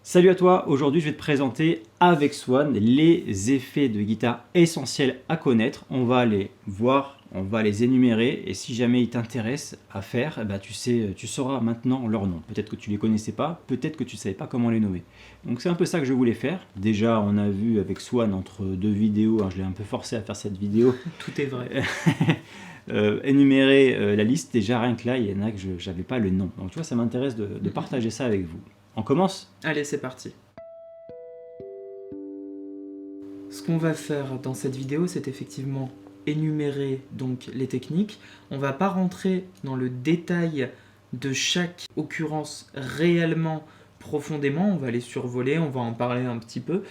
Salut à toi, aujourd'hui je vais te présenter avec Swan les effets de guitare essentiels à connaître. On va les voir, on va les énumérer et si jamais ils t'intéressent à faire, tu sauras maintenant leur nom. Peut-être que tu les connaissais pas, peut-être que tu ne savais pas comment les nommer. Donc c'est un peu ça que je voulais faire. Déjà on a vu avec Swan entre deux vidéos, je l'ai un peu forcé à faire cette vidéo. Tout est vrai. Énumérer la liste, déjà rien que là, il y en a que je n'avais pas le nom. Donc tu vois, ça m'intéresse de partager ça avec vous. On commence ? Allez, c'est parti. Ce qu'on va faire dans cette vidéo, c'est effectivement énumérer donc les techniques. On va pas rentrer dans le détail de chaque occurrence réellement profondément. On va les survoler, on va en parler un petit peu.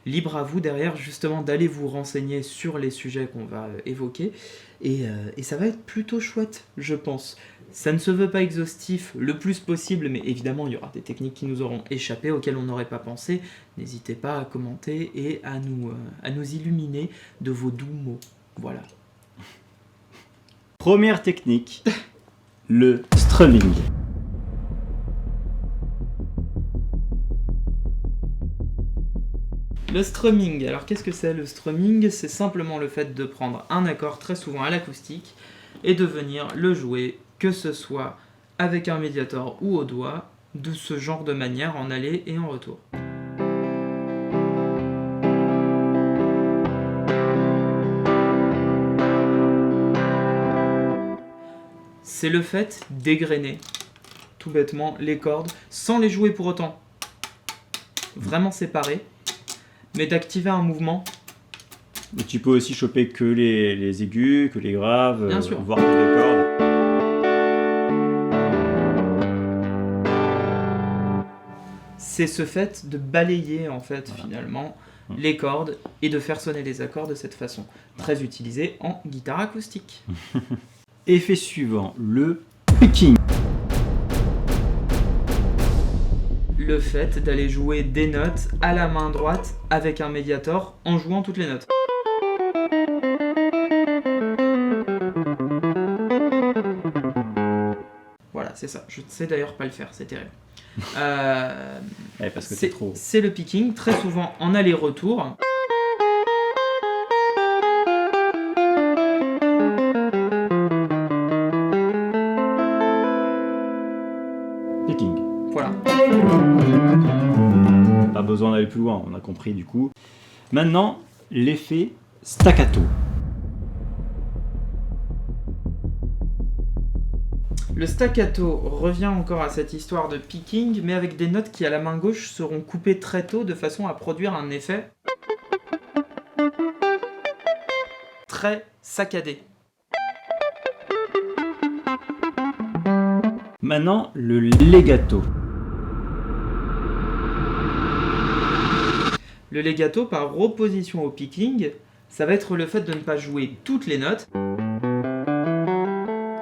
Libre à vous derrière justement d'aller vous renseigner sur les sujets qu'on va évoquer. Et ça va être plutôt chouette, je pense. Ça ne se veut pas exhaustif le plus possible, mais évidemment, il y aura des techniques qui nous auront échappé, auxquelles on n'aurait pas pensé. N'hésitez pas à commenter et à nous illuminer de vos doux mots. Voilà. Première technique, le strumming. Le strumming, alors qu'est-ce que c'est le strumming? C'est simplement le fait de prendre un accord très souvent à l'acoustique et de venir le jouer, que ce soit avec un médiator ou au doigt, de ce genre de manière en aller et en retour. C'est le fait d'égrener, tout bêtement, les cordes, sans les jouer pour autant vraiment séparées, mais d'activer un mouvement. Et tu peux aussi choper que les aigus, que les graves, Bien sûr. voire que les cordes. C'est ce fait de balayer en fait finalement les cordes et de faire sonner les accords de cette façon, très utilisé en guitare acoustique. Effet suivant, le picking. Le fait d'aller jouer des notes à la main droite avec un médiator en jouant toutes les notes. Voilà, c'est ça. Je ne sais d'ailleurs pas le faire, c'est terrible. Parce que c'est trop. C'est le picking, très souvent en aller-retour. Picking. Voilà. Pas besoin d'aller plus loin, on a compris du coup. Maintenant, l'effet staccato. Le staccato revient encore à cette histoire de picking, mais avec des notes qui à la main gauche seront coupées très tôt de façon à produire un effet très saccadé. Maintenant, le legato. Le legato, par opposition au picking, ça va être le fait de ne pas jouer toutes les notes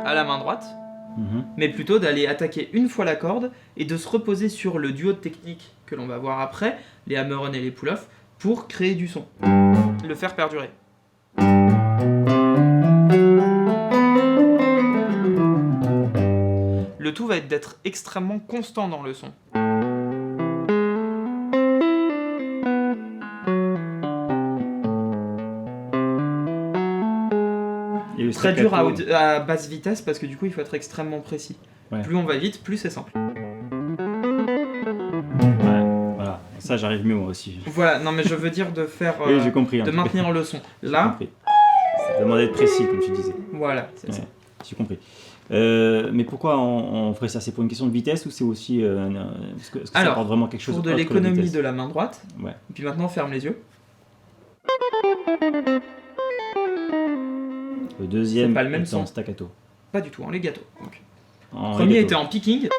à la main droite, mais plutôt d'aller attaquer une fois la corde et de se reposer sur le duo de techniques que l'on va voir après, les hammer-on et les pull-off, pour créer du son, le faire perdurer. Le tout va être d'être extrêmement constant dans le son. Très dur à basse vitesse parce que du coup il faut être extrêmement précis. Ouais. Plus on va vite, plus c'est simple. Ouais, voilà. Ça j'arrive mieux moi aussi. Voilà, non mais je veux dire de faire... oui, j'ai compris. De maintenir le son. Là... Ça demande d'être précis comme tu disais. Voilà, c'est ça. J'ai compris. Mais pourquoi on ferait ça? C'est pour une question de vitesse ou c'est aussi... Est-ce que ça apporte vraiment quelque chose pour de l'économie de la main droite. Ouais. Et puis maintenant ferme les yeux. Le deuxième pas le même son. En staccato. Pas du tout, en legato. Le premier était en picking.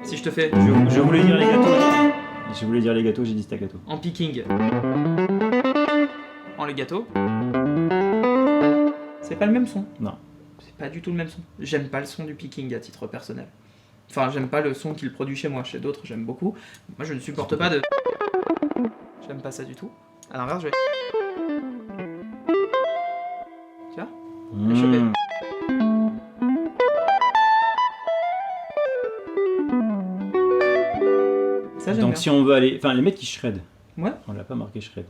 Si je te fais... Je voulais dire legato. Je voulais dire legato, j'ai dit staccato. En picking. En legato. C'est pas le même son. Non. C'est pas du tout le même son. J'aime pas le son du picking à titre personnel. Enfin, j'aime pas le son qu'il produit chez moi. Chez d'autres, j'aime beaucoup. Moi, je ne supporte pas de... J'aime pas ça du tout. À l'inverse, je vais... Tu vois ? Choper. Ça, j'aime Donc bien. si on veut aller... Enfin, les mecs qui shred. Ouais. On l'a pas marqué shred.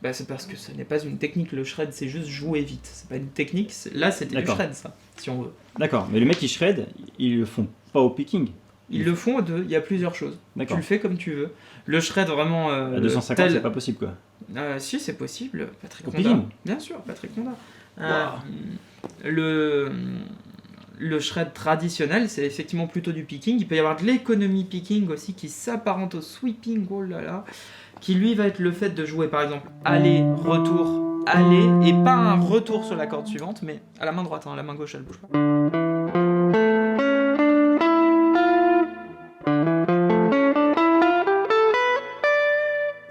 Bah, c'est parce que ce n'est pas une technique, le shred, c'est juste jouer vite. C'est pas une technique, là, c'était du D'accord. shred, ça, si on veut. D'accord, mais les mecs qui shred, ils le font pas au picking. Ils le font à deux, il y a plusieurs choses. Tu D'accord. le fais comme tu veux. Le shred, vraiment... À 250, c'est pas possible, quoi. Si, c'est possible. Patrick Au Honda. picking. Bien sûr, Patrick Honda. Wow. Le shred traditionnel, c'est effectivement plutôt du picking. Il peut y avoir de l'économie picking aussi qui s'apparente au sweeping, oh là là, qui lui va être le fait de jouer par exemple aller, retour, aller, et pas un retour sur la corde suivante, mais à la main droite, hein, la main gauche elle bouge pas.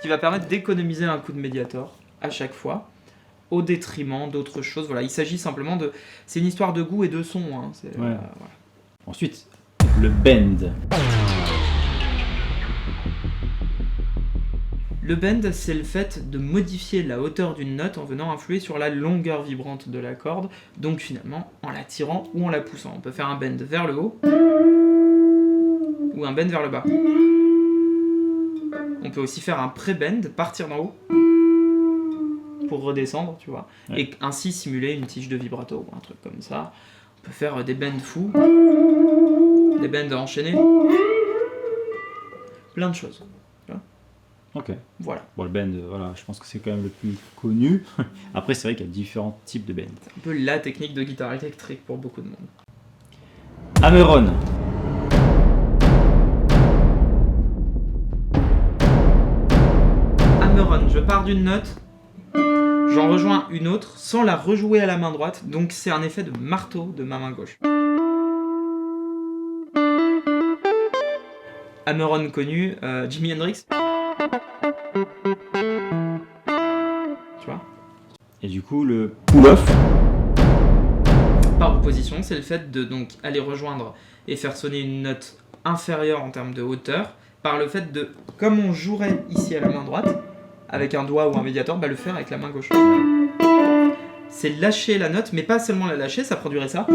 Qui va permettre d'économiser un coup de médiator à chaque fois, au détriment d'autres choses. Voilà, il s'agit simplement de... C'est une histoire de goût et de son. Hein. Ouais. Ensuite, le bend. Le bend, c'est le fait de modifier la hauteur d'une note en venant influer sur la longueur vibrante de la corde, donc finalement en la tirant ou en la poussant. On peut faire un bend vers le haut ou un bend vers le bas. On peut aussi faire un pré-bend, partir d'en haut pour redescendre, tu vois, ouais. et ainsi simuler une tige de vibrato ou un truc comme ça. On peut faire des bends fous, des bends enchaînés, plein de choses. Ok. Voilà. Bon, le bend, voilà, je pense que c'est quand même le plus connu. Après, c'est vrai qu'il y a différents types de bend. C'est un peu la technique de guitare électrique pour beaucoup de monde. Hammer-on. Hammer-on, je pars d'une note, j'en rejoins une autre sans la rejouer à la main droite, donc c'est un effet de marteau de ma main gauche. Hammer-on connu, Jimi Hendrix. Tu vois ? Et du coup, le pull-off. Par opposition, c'est le fait de donc aller rejoindre et faire sonner une note inférieure en termes de hauteur, par le fait de, comme on jouerait ici à la main droite, avec un doigt ou un médiator, bah le faire avec la main gauche. C'est lâcher la note, mais pas seulement la lâcher, ça produirait ça.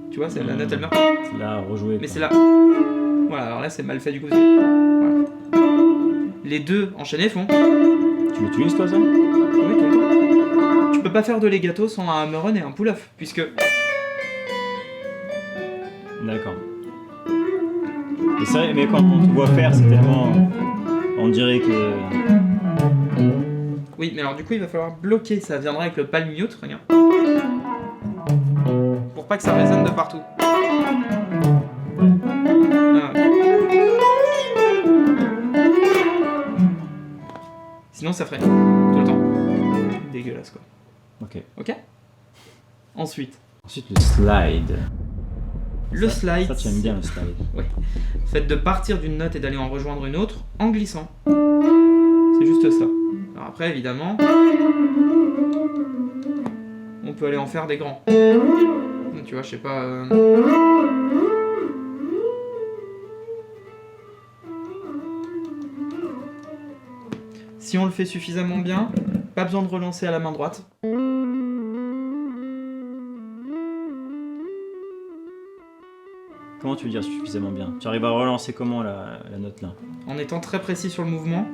Tu vois, c'est la note elle meurt. Là, rejouer. Mais c'est là. Voilà, alors là c'est mal fait du coup. Voilà. Les deux enchaînés font. Tu l'utilises toi ça? Oui, tout le temps. Tu peux pas faire de legato sans un hammer-on et un pull-off, puisque. D'accord. Mais c'est vrai, mais quand on te voit faire, c'est tellement. On dirait que. Oui, mais alors du coup il va falloir bloquer, ça viendra avec le palm mute, regarde. Pour pas que ça résonne de partout. Ah. Sinon ça ferait tout le temps. Dégueulasse quoi. Ok. Ok. Ensuite, Ensuite, le slide. le slide. Ça, tu aimes bien le slide. Fait de partir d'une note et d'aller en rejoindre une autre en glissant. C'est juste ça. Alors après, évidemment, on peut aller en faire des grands. Tu vois, je sais pas. Si on le fait suffisamment bien, pas besoin de relancer à la main droite. Comment tu veux dire suffisamment bien? Tu arrives à relancer comment la note là? En étant très précis sur le mouvement,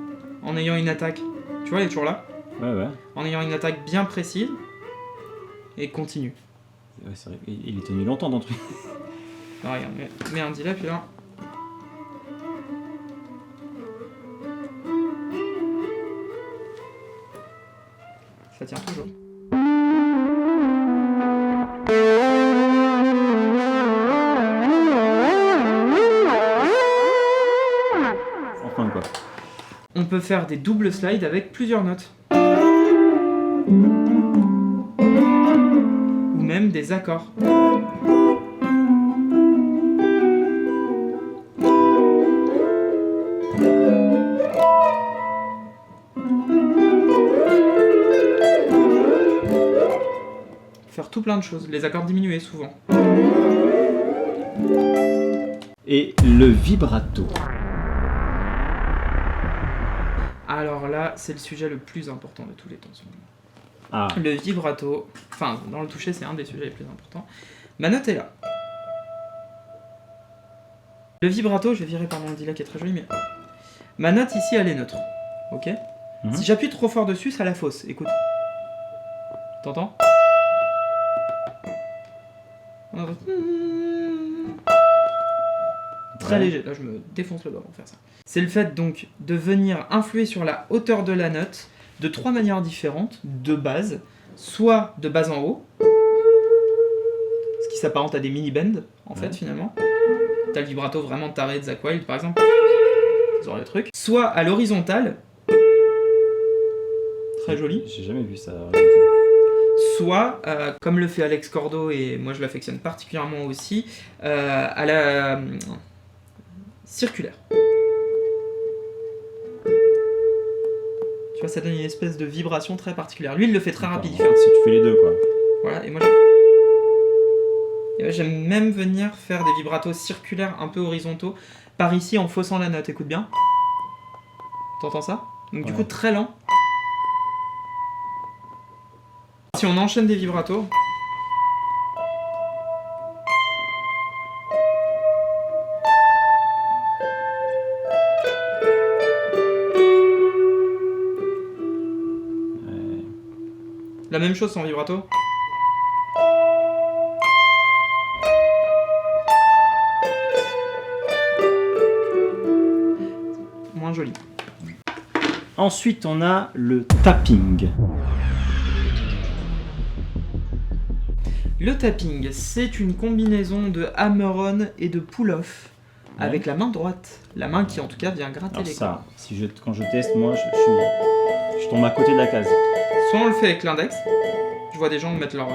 en ayant une attaque. Tu vois, elle est toujours là. Ouais, ouais. En ayant une attaque bien précise et continue. Ouais, c'est vrai. Il est tenu longtemps dans le truc. Alors, regarde, mets un delay, puis là. Ça tient toujours. Enfin quoi. On peut faire des doubles slides avec plusieurs notes. Ou même des accords. Faire tout plein de choses. Les accords diminués souvent. Et le vibrato. Alors là, c'est le sujet le plus important de tous les temps. Ah, Le vibrato, enfin dans le toucher c'est un des sujets les plus importants. Ma note est là. Le vibrato, je vais virer par mon delay qui est très joli, mais Ma note ici, elle est neutre. Ok. Mhm. Si j'appuie trop fort dessus, ça la fausse. Écoute. T'entends? On entend. Très Ouais. léger. Là, je me défonce le doigt pour faire ça. C'est le fait donc de venir influer sur la hauteur de la note de 3 manières différentes de base. Soit de bas en haut, ce qui s'apparente à des mini-bends, en fait, finalement. T'as le vibrato vraiment taré de Zakk Wylde, par exemple. Ce genre de truc. Soit à l'horizontale. Très joli. J'ai jamais vu ça. Soit, comme le fait Alex Cordo, et moi je l'affectionne particulièrement aussi, à la circulaire. Tu vois, ça donne une espèce de vibration très particulière. Lui, il le fait très rapide. Si tu fais les deux, quoi. Voilà, et moi j'aime même venir faire des vibratos circulaires un peu horizontaux par ici en faussant la note. Écoute bien. T'entends ça? Donc du coup, très lent. Si on enchaîne des vibratos. La même chose sans vibrato. Moins joli. Ensuite, on a le tapping. Le tapping, c'est une combinaison de hammer-on et de pull-off avec la main droite. La main qui, en tout cas, vient gratter Alors les ça, cordes. si quand je teste, moi, je tombe à côté de la case. Soit on le fait avec l'index. Je vois des gens mettre leur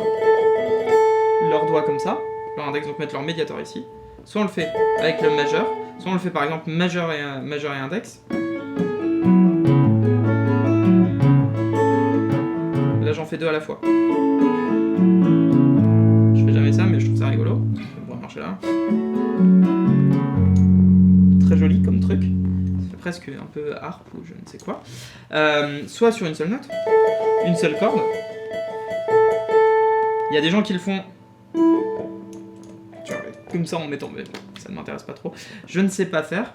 doigt comme ça. Leur index, donc mettre leur médiateur ici. Soit on le fait avec le majeur. Soit on le fait par exemple majeur et index. Là, j'en fais deux à la fois. Je fais jamais ça, mais je trouve ça rigolo. Ça pourrait marcher là. Très joli comme truc. Ça fait presque un peu harpe ou je ne sais quoi. Soit sur une seule note, une seule corde. Il y a des gens qui le font comme ça en mettant, mais bon, ça ne m'intéresse pas trop. Je ne sais pas faire.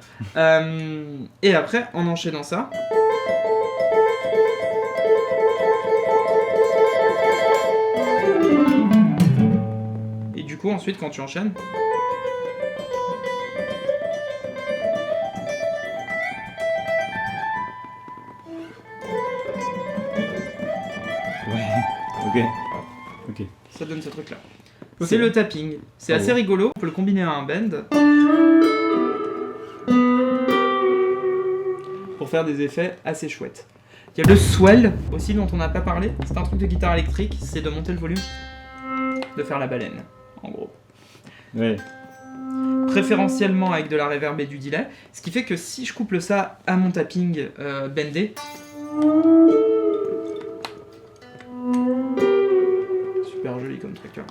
Et après, en enchaînant ça. Et du coup, ensuite, quand tu enchaînes. Ouais, ok. Ça donne ce truc-là. Okay. C'est le tapping. C'est assez rigolo. On peut le combiner à un bend. Pour faire des effets assez chouettes. Il y a le swell aussi dont on n'a pas parlé. C'est un truc de guitare électrique. C'est de monter le volume. De faire la baleine, en gros. Ouais. Préférentiellement avec de la reverb et du delay. Ce qui fait que si je couple ça à mon tapping bendé. Super joli comme truc, tu vois.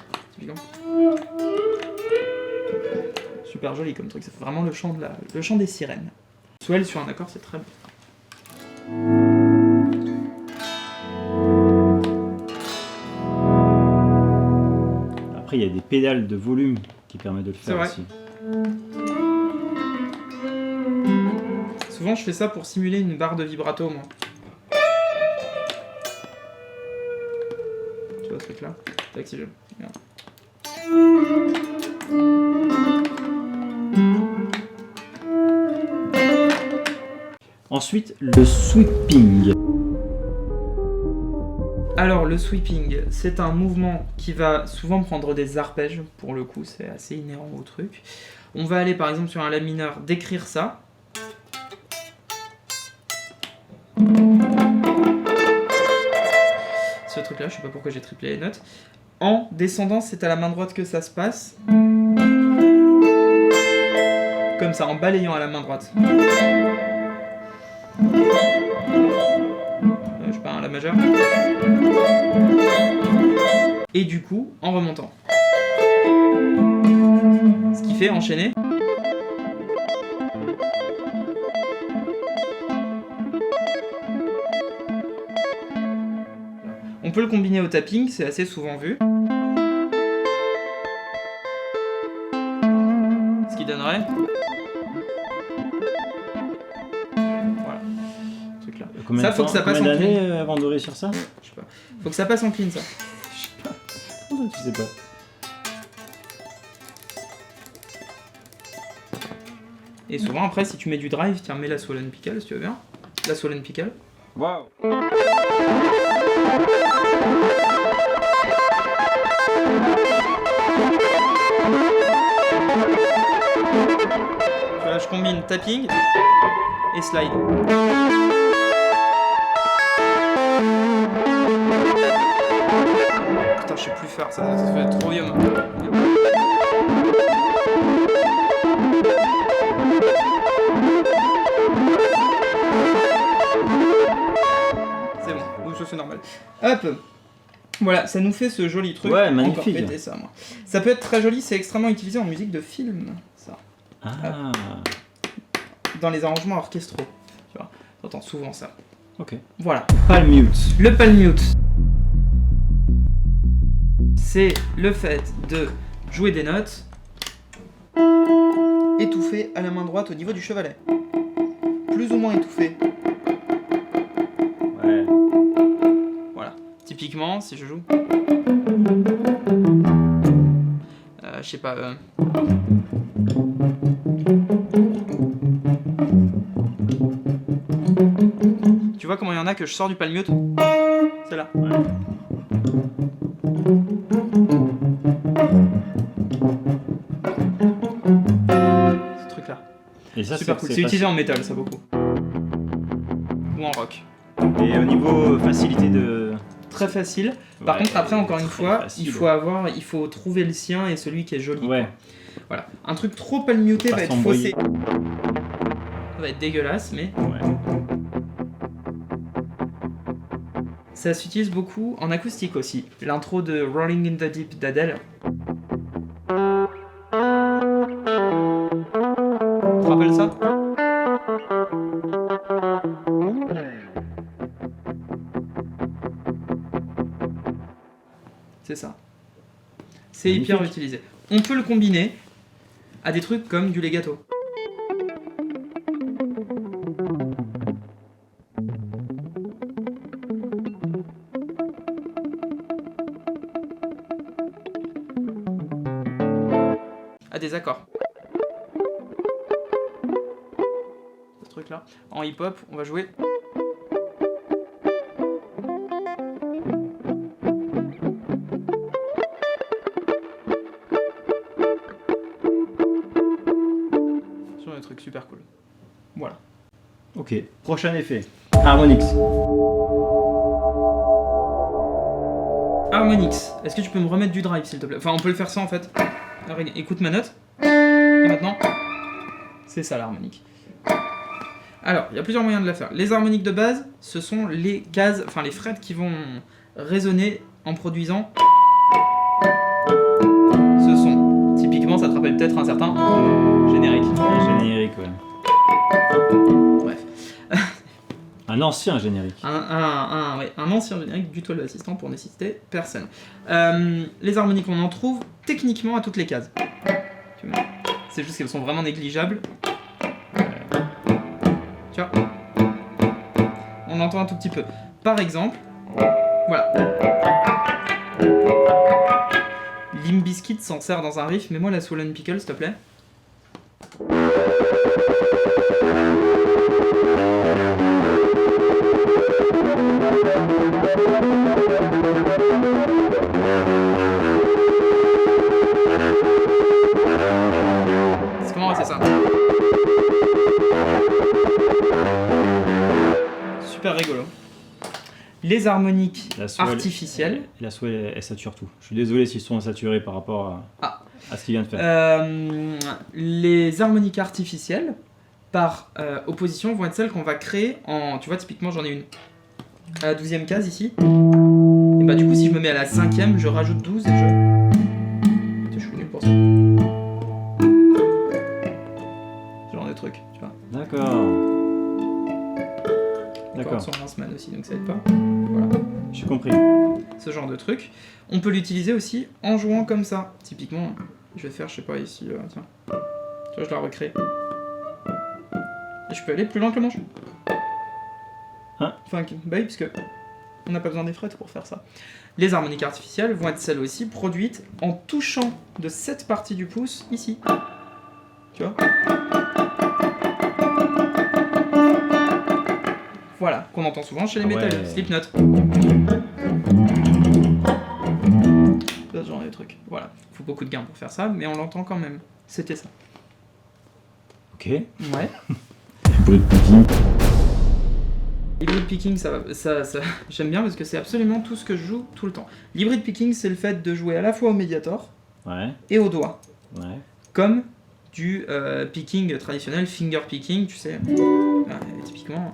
Super joli comme truc, ça fait vraiment le chant des sirènes. Swell sur un accord, c'est très beau. Après, il y a des pédales de volume qui permettent de le faire aussi. Souvent, je fais ça pour simuler une barre de vibrato, moi. Tu vois ce truc-là? Tac, si je... Regarde. Ensuite, le sweeping. Alors, le sweeping, c'est un mouvement qui va souvent prendre des arpèges. Pour le coup, c'est assez inhérent au truc. On va aller, par exemple, sur un la mineur, décrire ça. Ce truc-là, je sais pas pourquoi j'ai triplé les notes. En descendant, c'est à la main droite que ça se passe. Comme ça, en balayant à la main droite. Je sais pas, un la majeure. Et du coup, en remontant. Ce qui fait enchaîner. On peut le combiner au tapping, c'est assez souvent vu. Ce qui donnerait... Combien Ça, de faut temps- que ça passe combien en d'années clean. avant de réussir ça? Je sais pas. Faut que ça passe en clean, ça. Je sais pas. Comment ça, tu sais pas? Et souvent, après, si tu mets du drive, tiens, mets la Swollen Pickle, si tu veux bien. La Swollen Pickle. Waouh! Là, je combine tapping et slide. Putain, je sais plus faire ça, ça fait trop vieux. C'est bon, donc ça c'est normal. Hop! Voilà, ça nous fait ce joli truc. Ouais, Encore magnifique. péter ça, moi. Ça peut être très joli, c'est extrêmement utilisé en musique de film, ça. Ah, Dans les arrangements orchestraux. Tu vois, t'entends souvent ça. ok. Voilà. Palm mute. Le palm mute, c'est le fait de jouer des notes étouffées à la main droite au niveau du chevalet. Plus ou moins étouffées. Ouais. Voilà. Typiquement, si je joue. Je sais pas. Tu vois comment il y en a que je sors du palm mute? C'est là. Ouais. Ce truc là. Et ça, Super cool. C'est utilisé en métal, ça beaucoup. Ou en rock. Et au niveau facilité de. Très facile. Par Ouais, contre, après, encore une très fois, facile. il faut trouver le sien et celui qui est joli. Ouais. Voilà. Un truc trop palmuté Pas va être s'embrouiller. faussé. Ça va être dégueulasse, mais Ouais. ça s'utilise beaucoup en acoustique aussi. L'intro de Rolling in the Deep d'Adele. Tu te rappelles ça? C'est ça. C'est Magnifique. hyper utilisé. On peut le combiner à des trucs comme du legato. À des accords. Ce truc là. En hip-hop, on va jouer. Sur des trucs super cool. Voilà. Ok. Prochain effet. Harmonix. Harmonix, est-ce que tu peux me remettre du drive s'il te plaît? Enfin, on peut le faire ça en fait. Alors, écoute ma note. Et maintenant, c'est ça l'harmonique. Alors, il y a plusieurs moyens de la faire. Les harmoniques de base, ce sont les cases, enfin les frettes qui vont résonner en produisant ce son. Typiquement, ça te rappelle peut-être un certain générique. Générique, ouais. Bref. Un ancien générique. Un ancien générique du toile d'assistant pour ne citer personne. Les harmoniques, on en trouve techniquement à toutes les cases. Tu vois, c'est juste qu'elles sont vraiment négligeables. Tu vois, on entend un tout petit peu. Par exemple, voilà. Limp Bizkit s'en sert dans un riff. Mets-moi la Swollen Pickle, s'il te plaît. C'est comment c'est ça? Super rigolo. Les harmoniques La swell- artificielles. La swell, elle sature tout. Je suis désolé s'ils sont saturés par rapport à ce qu'il vient de faire. Les harmoniques artificielles, par opposition, vont être celles qu'on va créer en... Tu vois, typiquement, j'en ai une à la 12e case ici. Et bah du coup, si je me mets à la 5e, je rajoute 12 et je... Putain, je suis nul pour ça. Ce genre de truc, tu vois. D'accord. D'accord. Sur Rinceman aussi, donc ça aide pas. Voilà. J'ai compris. Ce genre de truc. On peut l'utiliser aussi en jouant comme ça. Typiquement, je vais faire, je sais pas, ici, tiens. Tu vois, je la recrée. Et je peux aller plus loin que le manche. Hein? Enfin, bah oui, parce que on n'a pas besoin des frettes pour faire ça. Les harmoniques artificielles vont être celles aussi produites en touchant de cette partie du pouce ici. Tu vois? Voilà, qu'on entend souvent chez les métalleux, Slipknot. Ce genre de trucs. Voilà, faut beaucoup de gain pour faire ça, mais on l'entend quand même. C'était ça. Ok. Ouais. Hybrid picking. Hybrid picking, ça j'aime bien parce que c'est absolument tout ce que je joue tout le temps. L'hybrid picking, c'est le fait de jouer à la fois au médiator et au doigt. Ouais. Comme du picking traditionnel, finger picking, tu sais. Typiquement.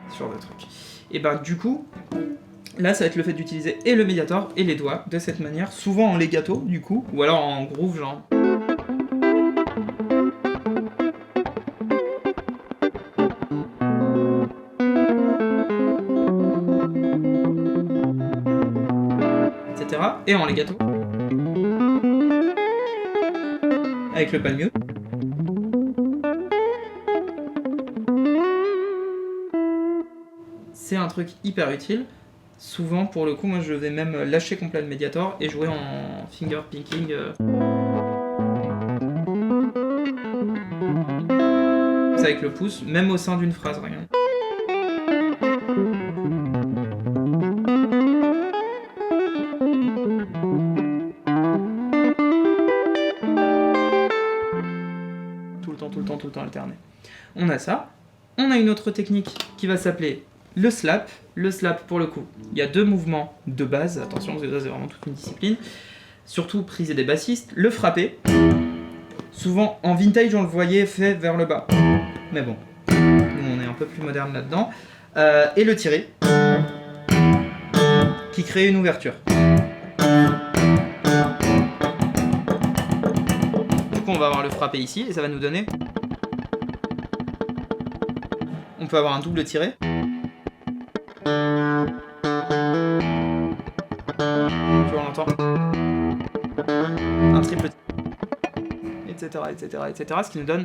Ce genre de truc. Et ben du coup, là ça va être le fait d'utiliser et le médiator et les doigts de cette manière, souvent en legato du coup, ou alors en groove genre. Etc. Et en legato. Avec le palmieux. C'est un truc hyper utile. Souvent, pour le coup, moi je vais même lâcher complet le médiator et jouer en finger picking. C'est avec le pouce, même au sein d'une phrase, regarde. Tout le temps alterné. On a ça. On a une autre technique qui va s'appeler le slap. Le slap, pour le coup, il y a deux mouvements de base. Attention, parce que ça, c'est vraiment toute une discipline. Surtout prise des bassistes. Le frapper. Souvent, en vintage, on le voyait fait vers le bas. Mais bon, nous, on est un peu plus moderne là-dedans. Et le tirer. Qui crée une ouverture. Du coup, on va avoir le frappé ici, et ça va nous donner... On peut avoir un double tiré. Tu vois, on entend. Un triple tiré. Etc. Ce qui nous donne...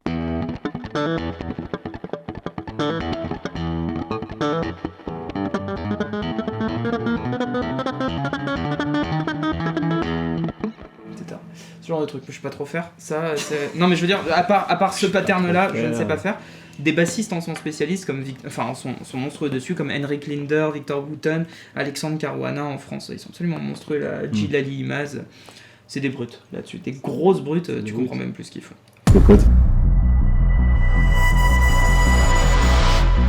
Etc. Ce genre de truc que je sais pas trop faire. Ça, c'est... Non mais je veux dire, à part ce pattern-là, je ne sais pas faire. Des bassistes en sont spécialistes, sont monstrueux dessus, comme Henrik Linder, Victor Wooten, Alexandre Caruana en France. Ils sont absolument monstrueux, là. Gilali Imaz. C'est des brutes là-dessus. Des grosses brutes, tu comprends même plus ce qu'ils font. Cocotte.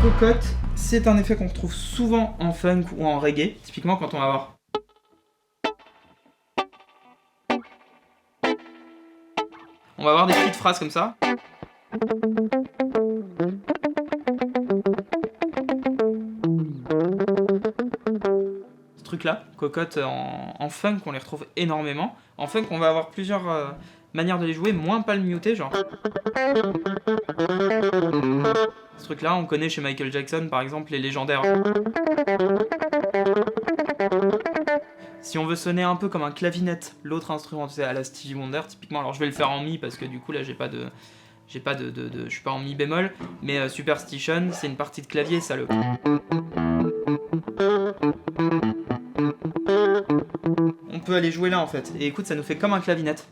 Cocotte, c'est un effet qu'on retrouve souvent en funk ou en reggae. Typiquement quand on va avoir... On va avoir des petites phrases comme ça. Ce truc-là, cocotte en funk, on les retrouve énormément. En funk, on va avoir plusieurs manières de les jouer, moins palmuté, genre. Ce truc-là, on connaît chez Michael Jackson, par exemple, les légendaires. Si on veut sonner un peu comme un clavinette, l'autre instrument, tu sais, à la Stevie Wonder, typiquement, alors je vais le faire en mi parce que du coup là je suis pas en mi bémol, mais Superstition, c'est une partie de clavier, ça le. On peut aller jouer là en fait, et écoute, ça nous fait comme un clavinette.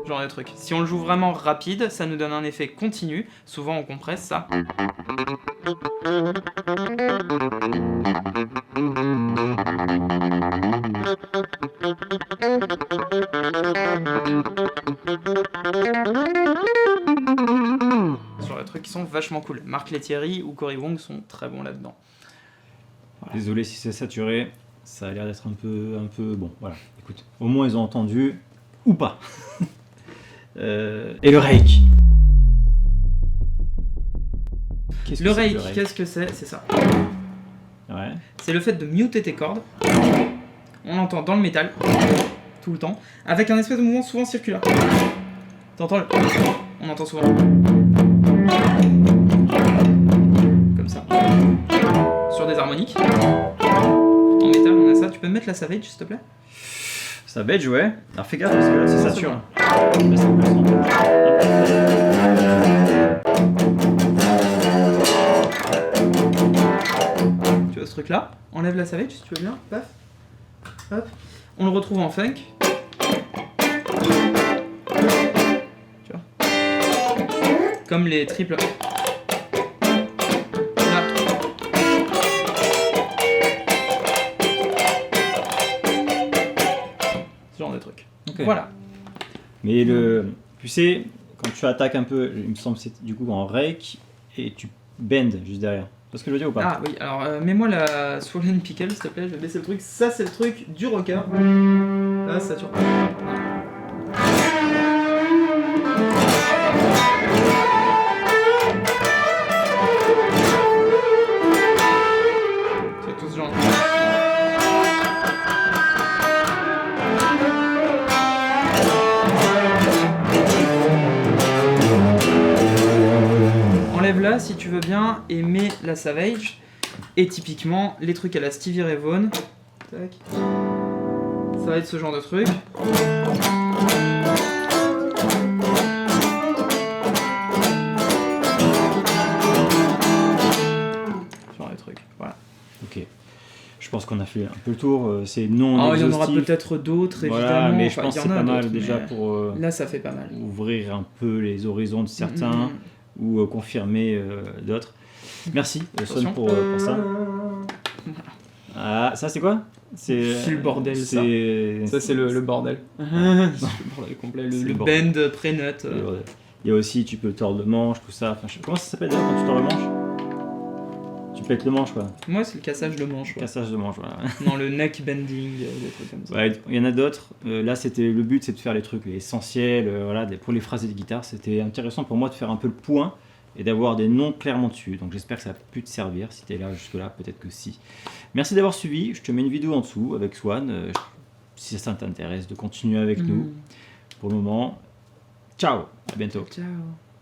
Genre de truc. Si on le joue vraiment rapide, ça nous donne un effet continu. Souvent on compresse ça. Genre de trucs qui sont vachement cool. Marc Lettieri ou Cory Wong sont très bons là-dedans. Voilà. Désolé si c'est saturé, ça a l'air d'être un peu bon. Voilà, écoute, au moins ils ont entendu ou pas. Et le reiki. Le reiki, qu'est-ce que c'est? C'est ça. Ouais. C'est le fait de muter tes cordes. On l'entend dans le métal. tout le temps, avec un espèce de mouvement souvent circulaire. T'entends le... On entend souvent. Comme ça. Sur des harmoniques. En métal, on a ça. Tu peux me mettre la Savage, s'il te plaît? Savage, ouais. Alors fais gaffe parce que là c'est saturé. Tu vois ce truc là? Enlève la Savage si tu veux bien. Paf. Hop. On le retrouve en funk. Tu vois? Comme les triples. Là. Ce genre de truc. Okay. Voilà. Mais tu sais, quand tu attaques un peu, il me semble que c'est du coup en rake et tu bends juste derrière. Tu vois ce que je veux dire ou pas? Ah oui, alors mets-moi la Swollen Pickle s'il te plaît, je vais baisser le truc. Ça c'est le truc du rocker. Là ça tourne. C'est tout ce genre. Enlève-la si tu veux bien et mets la Savage. Et typiquement, les trucs à la Stevie Ray Vaughan, tac, ça va être ce genre de truc. Ce genre de truc, voilà. Ok. Je pense qu'on a fait un peu le tour. C'est non Ah, il y en exhaustif. aura peut-être d'autres, Voilà, évidemment. mais je pense que c'est pas mal déjà mais pour là, ça fait pas mal. ouvrir un peu les horizons de certains ou confirmer d'autres. Merci Swan pour ça. Ah, ça c'est quoi? C'est le bordel, ça. Ça, c'est le bordel. C'est le bordel complet. Le bend pré-nut. Il y a aussi, tu peux tordre le manche, tout ça. Enfin, comment ça s'appelle d'ailleurs quand tu tords le manche? Tu pètes le manche, quoi. Moi, c'est le cassage de manche. Cassage de manche, voilà. Non, le neck bending, des trucs comme ça. Ouais, il y en a d'autres. Là, le but, c'est de faire les trucs essentiels. Voilà, pour les phrasés de guitare, c'était intéressant pour moi de faire un peu le point et d'avoir des noms clairement dessus. Donc j'espère que ça a pu te servir. Si t'es là jusque-là, peut-être que si. Merci d'avoir suivi. Je te mets une vidéo en dessous avec Swan. Si ça t'intéresse de continuer avec nous. Pour le moment, ciao, à bientôt. Ciao.